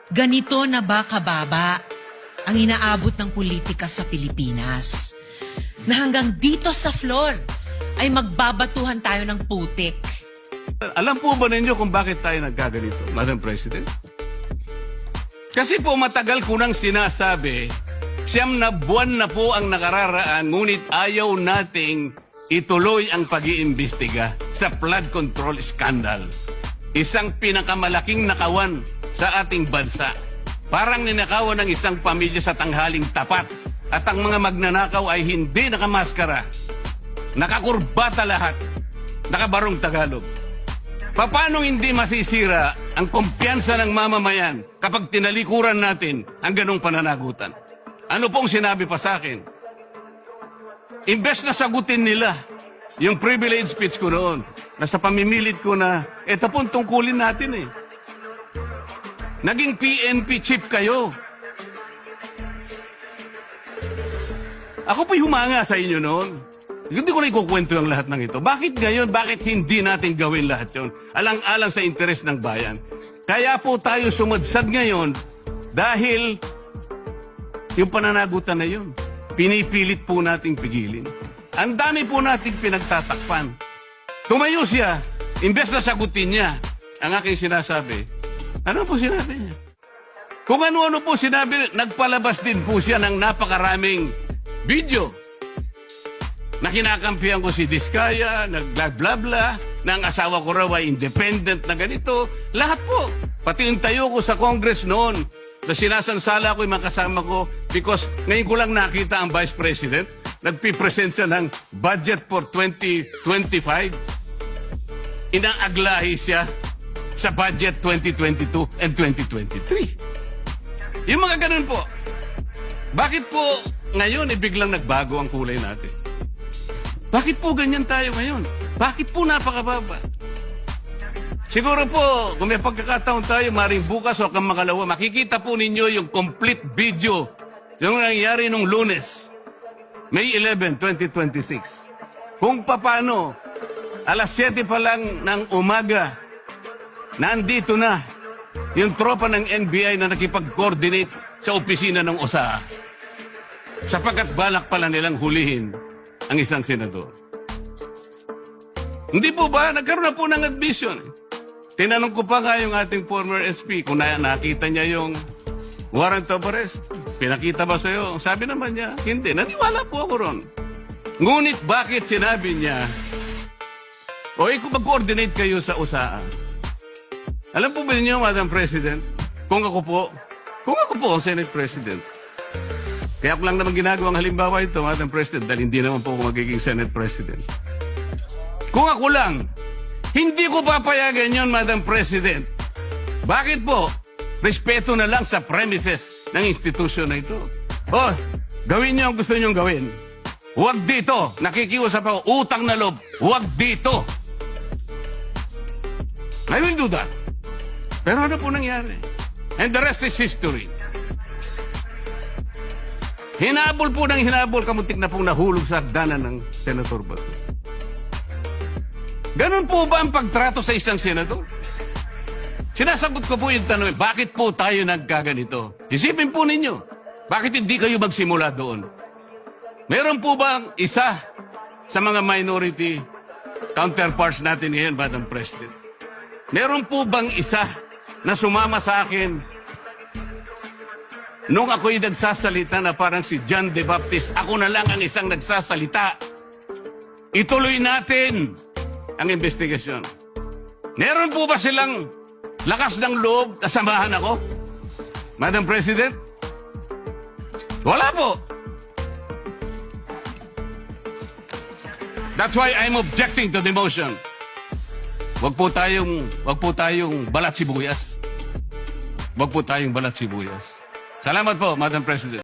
Ganito na ba kababa ang inaabot ng politika sa Pilipinas? Na hanggang dito sa floor ay magbabatuhan tayo ng putik. Alam po ba ninyo kung bakit tayo nagkaganito, Madam President? Kasi po matagal ko nang sinasabi, 9 na buwan na po ang nakararaan, ngunit ayaw nating ituloy ang pag-iimbestiga sa flood control scandal. Isang pinakamalaking nakawan sa ating bansa. Parang ninakawan ng isang pamilya sa tanghaling tapat. At ang mga magnanakaw ay hindi nakamaskara. Nakakurbata lahat. Nakabarong Tagalog. Paano hindi masisira ang kumpiyansa ng mamamayan kapag tinalikuran natin ang ganong pananagutan? Ano pong sinabi pa sa akin? Imbes na sagutin nila yung privilege speech ko noon, nasa pamimilit ko na, ito pong tungkulin natin eh. Naging PNP chief kayo. Ako po'y humanga sa inyo noon. Hindi ko na ikukwento ang lahat ng ito. Bakit ngayon? Bakit hindi natin gawin lahat yun? Alang-alang sa interes ng bayan. Kaya po tayo sumadsad ngayon dahil yung pananagutan na yun, pinipilit po nating pigilin. Ang dami po nating pinagtatakpan. Tumayo siya, imbes na sagutin niya ang aking sinasabi. Ano po sinabi niya? Kung ano-ano po sinabi, nagpalabas din po siya ng napakaraming video na kinakampihan ko si Diskaya, nag-bla-bla-bla, na ang asawa ko raw ay independent na ganito. Lahat po. Pati yung tayo ko sa Congress noon, na sinasansala ko yung mga kasama ko because ngayon ko lang nakita ang Vice President, nagpipresent siya ng budget for 2025. Inaaglahi siya sa budget 2022 and 2023. Yung mga ganun po. Bakit po ngayon biglang nagbago ang kulay natin? Bakit po ganyan tayo ngayon? Bakit po napakababa? Siguro po, kung may pagkakataon tayo, maring bukas o kang makalawa, makikita po ninyo yung complete video yung nangyari nung Lunes, May 11, 2026. Kung paano, alas 7 pa lang ng umaga, nandito na yung tropa ng NBI na nakipag-coordinate sa opisina ng OSA. Sapagkat balak pala nilang hulihin ang isang senador. Hindi po ba? Nagkaroon na po ng admission. Tinanong ko pa nga yung ating former SP kung nakita niya yung warrant of arrest. Pinakita ba sa'yo? Sabi naman niya, hindi. Naniwala po ako ron. Ngunit bakit sinabi niya, o kung mag-coordinate kayo sa USAA? Alam po ba niyo, Madam President, kung ako po ang Senate President, kaya ko lang naman ginagawang halimbawa ito, Madam President, dahil hindi naman po ako magiging Senate President. Kung ako lang, hindi ko papayagan yun, Madam President. Bakit po? Respeto na lang sa premises ng institusyon na ito. Oh, gawin niyo ang gusto niyong gawin. Huwag dito. Nakikiusap ako, utang na loob. Huwag dito. I will do that. Pero ano po nangyari? And the rest is history. Hinabol po ng hinabol, kamuntik na pong nahulog sa hagdanan ng Senator Bato. Ganun po ba ang pagtrato sa isang senador? Sinasagot ko po yung tanong, bakit po tayo nagkaganito? Isipin po ninyo, bakit hindi kayo magsimula doon? Meron po bang isa sa mga minority counterparts natin ngayon, Madam President? Meron po bang isa na sumama sa akin nung ako'y nagsasalita na parang si John the Baptist, ako na lang ang isang nagsasalita. Ituloy natin ang investigasyon. Meron po ba silang lakas ng loob na samahan ako? Madam President? Wala po. That's why I'm objecting to the motion. Wag po tayong balat sibuyas. Wag po tayong balat sibuyas. Salamat po, Madam President.